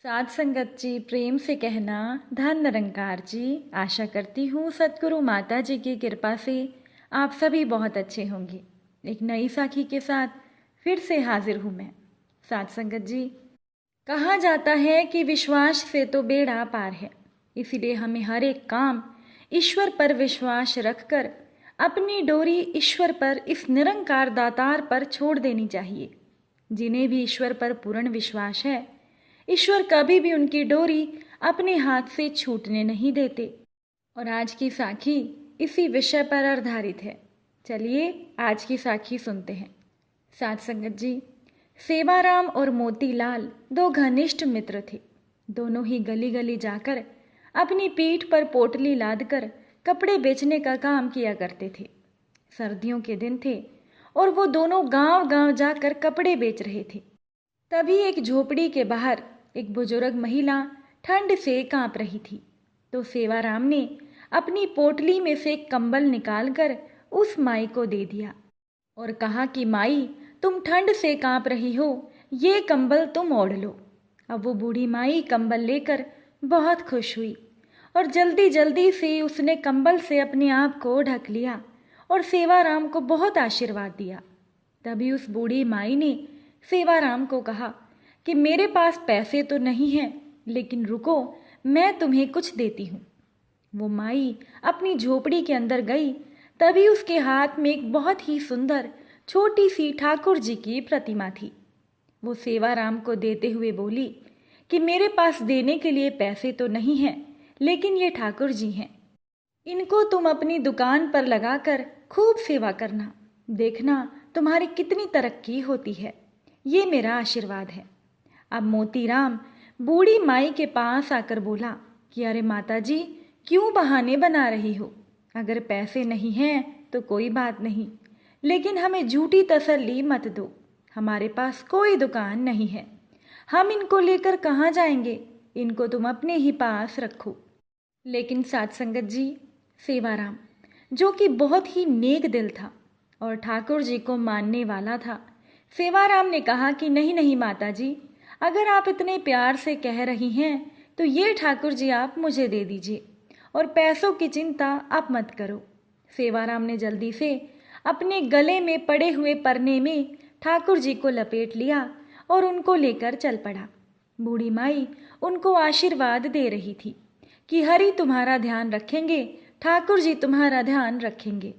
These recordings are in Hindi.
साध संगत जी, प्रेम से कहना धन निरंकार जी। आशा करती हूँ सतगुरु माता जी की कृपा से आप सभी बहुत अच्छे होंगे। एक नई साखी के साथ फिर से हाजिर हूँ मैं। साध संगत जी, कहा जाता है कि विश्वास से तो बेड़ा पार है, इसीलिए हमें हर एक काम ईश्वर पर विश्वास रखकर अपनी डोरी ईश्वर पर, इस निरंकार दातार पर छोड़ देनी चाहिए। जिन्हें भी ईश्वर पर पूर्ण विश्वास है, ईश्वर कभी भी उनकी डोरी अपने हाथ से छूटने नहीं देते। और आज की साखी इसी विषय पर आधारित है। चलिए आज की साखी सुनते हैं। साध संगत जी, सेवाराम और मोतीलाल दो घनिष्ठ मित्र थे। दोनों ही गली गली जाकर अपनी पीठ पर पोटली लादकर कपड़े बेचने का काम किया करते थे। सर्दियों के दिन थे और वो दोनों गांव गांव जाकर कपड़े बेच रहे थे। तभी एक झोपड़ी के बाहर एक बुजुर्ग महिला ठंड से कांप रही थी। तो सेवाराम ने अपनी पोटली में से एक कंबल निकालकर उस माई को दे दिया और कहा कि माई, तुम ठंड से कांप रही हो, ये कंबल तुम ओढ़ लो। अब वो बूढ़ी माई कंबल लेकर बहुत खुश हुई और जल्दी जल्दी से उसने कंबल से अपने आप को ढक लिया और सेवाराम को बहुत आशीर्वाद दिया। तभी उस बूढ़ी माई ने सेवाराम को कहा कि मेरे पास पैसे तो नहीं हैं, लेकिन रुको, मैं तुम्हें कुछ देती हूँ। वो माई अपनी झोपड़ी के अंदर गई। तभी उसके हाथ में एक बहुत ही सुंदर छोटी सी ठाकुर जी की प्रतिमा थी। वो सेवाराम को देते हुए बोली कि मेरे पास देने के लिए पैसे तो नहीं हैं, लेकिन ये ठाकुर जी हैं। इनको तुम अपनी दुकान पर लगाकर खूब सेवा करना, देखना तुम्हारी कितनी तरक्की होती है। ये मेरा आशीर्वाद है। अब मोतीराम बूढ़ी माई के पास आकर बोला कि अरे माता जी, क्यों बहाने बना रही हो? अगर पैसे नहीं हैं तो कोई बात नहीं, लेकिन हमें झूठी तसल्ली मत दो। हमारे पास कोई दुकान नहीं है, हम इनको लेकर कहाँ जाएंगे? इनको तुम अपने ही पास रखो। लेकिन साध संगत जी, सेवाराम जो कि बहुत ही नेक दिल था और ठाकुर जी को मानने वाला था, सेवाराम ने कहा कि नहीं नहीं माता जी, अगर आप इतने प्यार से कह रही हैं तो ये ठाकुर जी आप मुझे दे दीजिए और पैसों की चिंता आप मत करो। सेवाराम ने जल्दी से अपने गले में पड़े हुए परने में ठाकुर जी को लपेट लिया और उनको लेकर चल पड़ा। बूढ़ी माई उनको आशीर्वाद दे रही थी कि हरि तुम्हारा ध्यान रखेंगे, ठाकुर जी तुम्हारा ध्यान रखेंगे।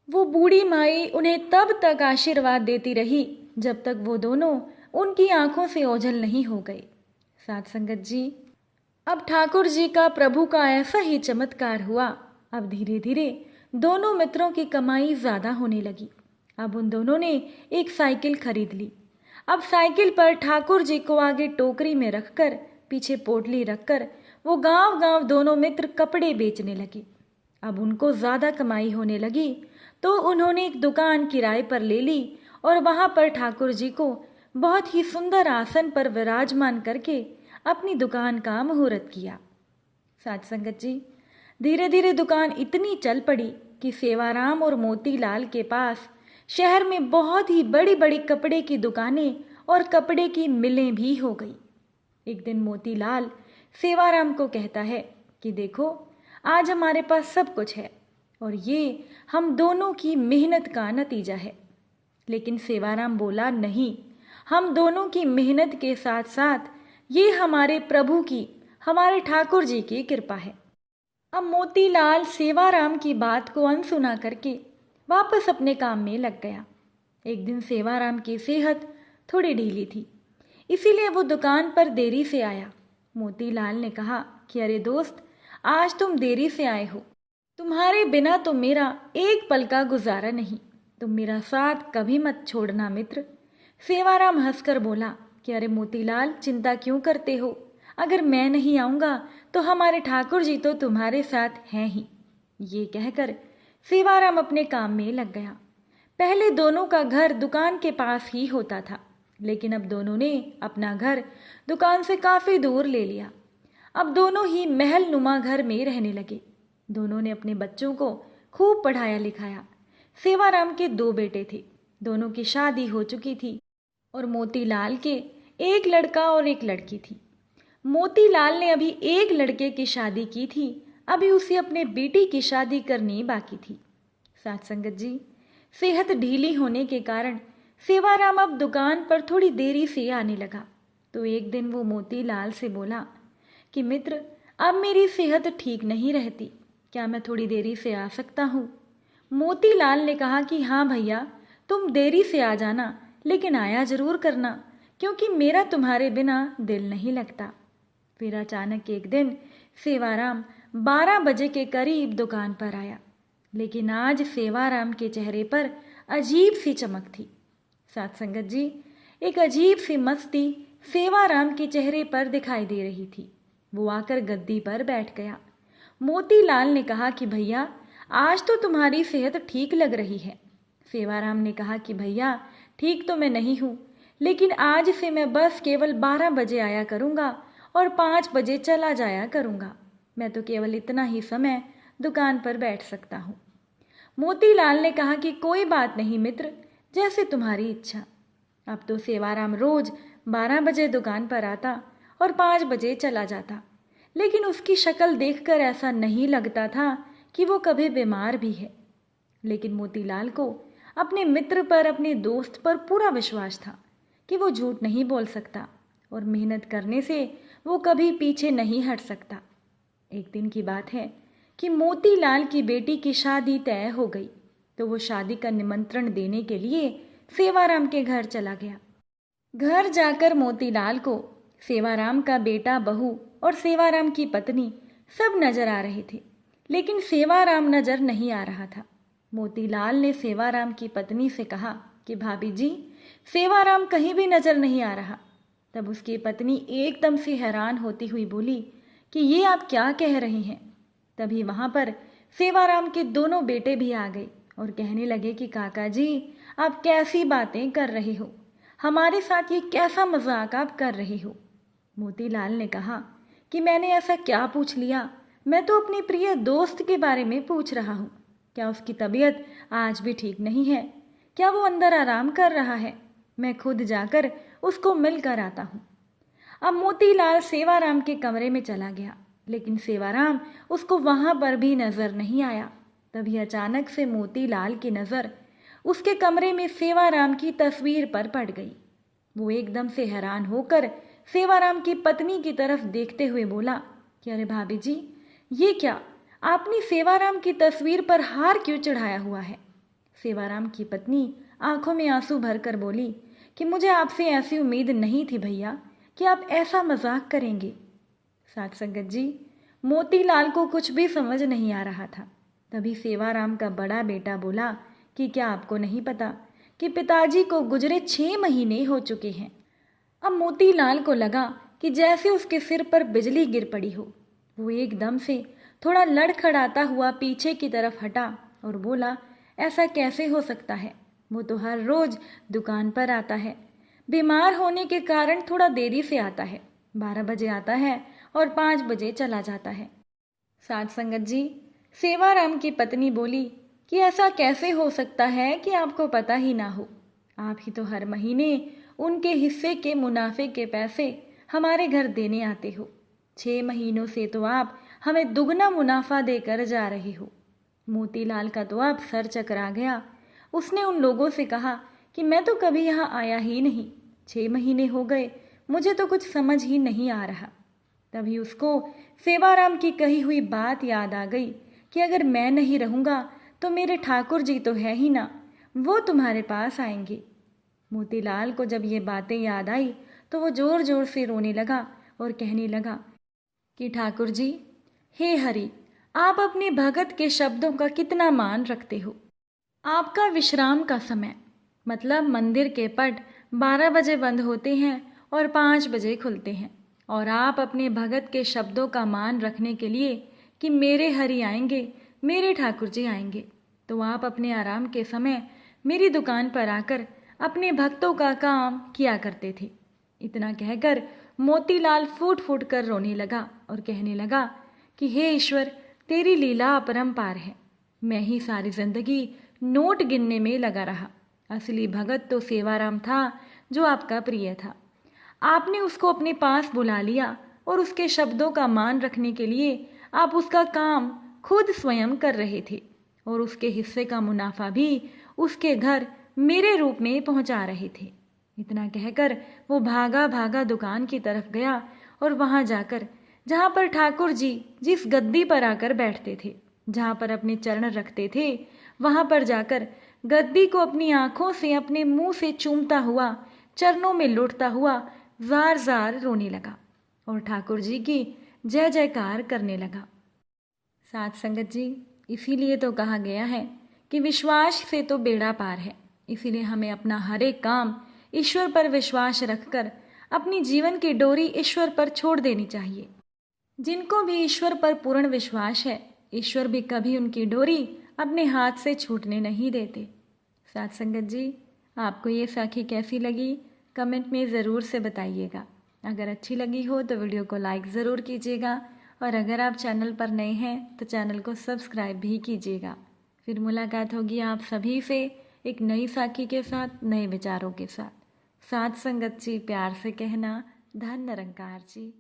वो बूढ़ी माई उन्हें तब तक आशीर्वाद देती रही जब तक वो दोनों उनकी आंखों से ओझल नहीं हो गए। साध संगत जी, अब ठाकुर जी का, प्रभु का ऐसा ही चमत्कार हुआ। अब धीरे धीरे दोनों मित्रों की कमाई ज्यादा होने लगी। अब उन दोनों ने एक साइकिल खरीद ली। अब साइकिल पर ठाकुर जी को आगे टोकरी में रखकर, पीछे पोटली रखकर वो गांव गांव दोनों मित्र कपड़े बेचने लगे। अब उनको ज्यादा कमाई होने लगी तो उन्होंने एक दुकान किराए पर ले ली और वहां पर ठाकुर जी को बहुत ही सुंदर आसन पर विराजमान करके अपनी दुकान का मुहूर्त किया। साध संगत जी, धीरे धीरे दुकान इतनी चल पड़ी कि सेवाराम और मोतीलाल के पास शहर में बहुत ही बड़ी बड़ी कपड़े की दुकानें और कपड़े की मिलें भी हो गई। एक दिन मोतीलाल सेवाराम को कहता है कि देखो, आज हमारे पास सब कुछ है और ये हम दोनों की मेहनत का नतीजा है। लेकिन सेवाराम बोला, नहीं, हम दोनों की मेहनत के साथ साथ ये हमारे प्रभु की, हमारे ठाकुर जी की कृपा है। अब मोतीलाल सेवाराम की बात को अनसुना करके वापस अपने काम में लग गया। एक दिन सेवाराम की सेहत थोड़ी ढीली थी, इसीलिए वो दुकान पर देरी से आया। मोतीलाल ने कहा कि अरे दोस्त, आज तुम देरी से आए हो, तुम्हारे बिना तो मेरा एक पल का गुजारा नहीं, तुम मेरा साथ कभी मत छोड़ना मित्र। सेवाराम हंसकर बोला कि अरे मोतीलाल, चिंता क्यों करते हो? अगर मैं नहीं आऊंगा तो हमारे ठाकुर जी तो तुम्हारे साथ हैं ही। ये कहकर सेवाराम अपने काम में लग गया। पहले दोनों का घर दुकान के पास ही होता था, लेकिन अब दोनों ने अपना घर दुकान से काफी दूर ले लिया। अब दोनों ही महल नुमा घर में रहने लगे। दोनों ने अपने बच्चों को खूब पढ़ाया लिखाया। सेवाराम के दो बेटे थे, दोनों की शादी हो चुकी थी और मोतीलाल के एक लड़का और एक लड़की थी। मोतीलाल ने अभी एक लड़के की शादी की थी, अभी उसे अपने बेटी की शादी करनी बाकी थी। साथ संगत जी, सेहत ढीली होने के कारण सेवाराम अब दुकान पर थोड़ी देरी से आने लगा। तो एक दिन वो मोतीलाल से बोला कि मित्र, अब मेरी सेहत ठीक नहीं रहती, क्या मैं थोड़ी देरी से आ सकता हूँ? मोतीलाल ने कहा कि हाँ भैया, तुम देरी से आ जाना, लेकिन आया जरूर करना, क्योंकि मेरा तुम्हारे बिना दिल नहीं लगता। फिर अचानक एक दिन सेवाराम 12 बजे के करीब दुकान पर आया, लेकिन आज सेवाराम के चेहरे पर अजीब सी चमक थी। साथ संगत जी, एक अजीब सी मस्ती सेवाराम के चेहरे पर दिखाई दे रही थी। वो आकर गद्दी पर बैठ गया। मोतीलाल ने कहा कि भैया, आज तो तुम्हारी सेहत ठीक लग रही है। सेवाराम ने कहा कि भैया, ठीक तो मैं नहीं हूँ, लेकिन आज से मैं बस केवल 12 बजे आया करूँगा और 5 बजे चला जाया करूँगा। मैं तो केवल इतना ही समय दुकान पर बैठ सकता हूँ। मोतीलाल ने कहा कि कोई बात नहीं मित्र, जैसे तुम्हारी इच्छा। अब तो सेवाराम रोज 12 बजे दुकान पर आता और 5 बजे चला जाता, लेकिन उसकी शक्ल देखकर ऐसा नहीं लगता था कि वो कभी बीमार भी है। लेकिन मोतीलाल को अपने मित्र पर, अपने दोस्त पर पूरा विश्वास था कि वो झूठ नहीं बोल सकता और मेहनत करने से वो कभी पीछे नहीं हट सकता। एक दिन की बात है कि मोतीलाल की बेटी की शादी तय हो गई, तो वो शादी का निमंत्रण देने के लिए सेवाराम के घर चला गया। घर जाकर मोतीलाल को सेवाराम का बेटा, बहू और सेवाराम की पत्नी सब नजर आ रहे थे, लेकिन सेवाराम नजर नहीं आ रहा था। मोतीलाल ने सेवाराम की पत्नी से कहा कि भाभी जी, सेवाराम कहीं भी नजर नहीं आ रहा। तब उसकी पत्नी एकदम से हैरान होती हुई बोली कि ये आप क्या कह रही हैं? तभी वहां पर सेवाराम के दोनों बेटे भी आ गए और कहने लगे कि काका जी, आप कैसी बातें कर रहे हो? हमारे साथ ये कैसा मजाक आप कर रहे हो? मोतीलाल ने कहा कि मैंने ऐसा क्या पूछ लिया? मैं तो अपने प्रिय दोस्त के बारे में पूछ रहा हूँ। क्या उसकी तबीयत आज भी ठीक नहीं है? क्या वो अंदर आराम कर रहा है? मैं खुद जाकर उसको मिल कर आता हूँ। अब मोतीलाल सेवाराम के कमरे में चला गया, लेकिन सेवाराम उसको वहां पर भी नजर नहीं आया। तभी अचानक से मोतीलाल की नजर उसके कमरे में सेवाराम की तस्वीर पर पड़ गई। वो एकदम से हैरान होकर सेवाराम की पत्नी की तरफ देखते हुए बोला कि अरे भाभी जी, ये क्या, आपने सेवाराम की तस्वीर पर हार क्यों चढ़ाया हुआ है? सेवाराम की पत्नी आंखों में आंसू भरकर बोली कि मुझे आपसे ऐसी उम्मीद नहीं थी भैया कि आप ऐसा मजाक करेंगे। साथ संगत जी, मोतीलाल को कुछ भी समझ नहीं आ रहा था। तभी सेवाराम का बड़ा बेटा बोला कि क्या आपको नहीं पता कि पिताजी को गुजरे 6 महीने हो चुके हैं? अब मोतीलाल को लगा कि जैसे उसके सिर पर बिजली गिर पड़ी हो। वो एकदम से थोड़ा लड़खड़ाता हुआ पीछे की तरफ हटा और बोला, ऐसा कैसे हो सकता है? वो तो हर रोज दुकान पर आता है, बीमार होने के कारण थोड़ा देरी से आता है, 12 बजे आता है और 5 बजे चला जाता है। साथ संगत जी, सेवाराम की पत्नी बोली कि ऐसा कैसे हो सकता है कि आपको पता ही ना हो? आप ही तो हर महीने उनके हिस्से के मुनाफे के पैसे हमारे घर देने आते हो। 6 महीनों से तो आप हमें दुगना मुनाफा देकर जा रहे हो। मोतीलाल का तो अब सर चकरा गया। उसने उन लोगों से कहा कि मैं तो कभी यहाँ आया ही नहीं, 6 महीने हो गए, मुझे तो कुछ समझ ही नहीं आ रहा। तभी उसको सेवाराम की कही हुई बात याद आ गई कि अगर मैं नहीं रहूँगा तो मेरे ठाकुर जी तो है ही ना, वो तुम्हारे पास आएंगे। मोतीलाल को जब ये बातें याद आई तो वो जोर जोर से रोने लगा और कहने लगा कि ठाकुर जी, हे हरि, आप अपने भगत के शब्दों का कितना मान रखते हो। आपका विश्राम का समय मतलब मंदिर के पट 12 बजे बंद होते हैं और 5 बजे खुलते हैं, और आप अपने भगत के शब्दों का मान रखने के लिए कि मेरे हरि आएंगे, मेरे ठाकुर जी आएंगे, तो आप अपने आराम के समय मेरी दुकान पर आकर अपने भक्तों का काम किया करते थे। इतना कहकर मोतीलाल फूट फूट कर रोने लगा और कहने लगा कि हे ईश्वर, तेरी लीला अपरंपार है। मैं ही सारी जिंदगी नोट गिनने में लगा रहा। असली भगत तो सेवाराम था जो आपका प्रिय था। आपने उसको अपने पास बुला लिया और उसके शब्दों का मान रखने के लिए आप उसका काम खुद स्वयं कर रहे थे और उसके हिस्से का मुनाफा भी उसके घर मेरे रूप में पहुंचा रहे थे। इतना कहकर वो भागा भागा दुकान की तरफ गया और वहां जाकर जहां पर ठाकुर जी जिस गद्दी पर आकर बैठते थे, जहां पर अपने चरण रखते थे, वहां पर जाकर गद्दी को अपनी आंखों से अपने मुंह से चूमता हुआ, चरणों में लुढ़कता हुआ जार जार रोने लगा और ठाकुर जी की जय जयकार करने लगा। साथ संगत जी, इसीलिए तो कहा गया है कि विश्वास से तो बेड़ा पार है। इसीलिए हमें अपना हर एक काम ईश्वर पर विश्वास रखकर अपनी जीवन की डोरी ईश्वर पर छोड़ देनी चाहिए। जिनको भी ईश्वर पर पूर्ण विश्वास है, ईश्वर भी कभी उनकी डोरी अपने हाथ से छूटने नहीं देते। साथ संगत जी, आपको ये साखी कैसी लगी कमेंट में ज़रूर से बताइएगा। अगर अच्छी लगी हो तो वीडियो को लाइक ज़रूर कीजिएगा और अगर आप चैनल पर नए हैं तो चैनल को सब्सक्राइब भी कीजिएगा। फिर मुलाकात होगी आप सभी से एक नई साखी के साथ, नए विचारों के साथ। साथ संगत जी, प्यार से कहना, धन निरंकार जी।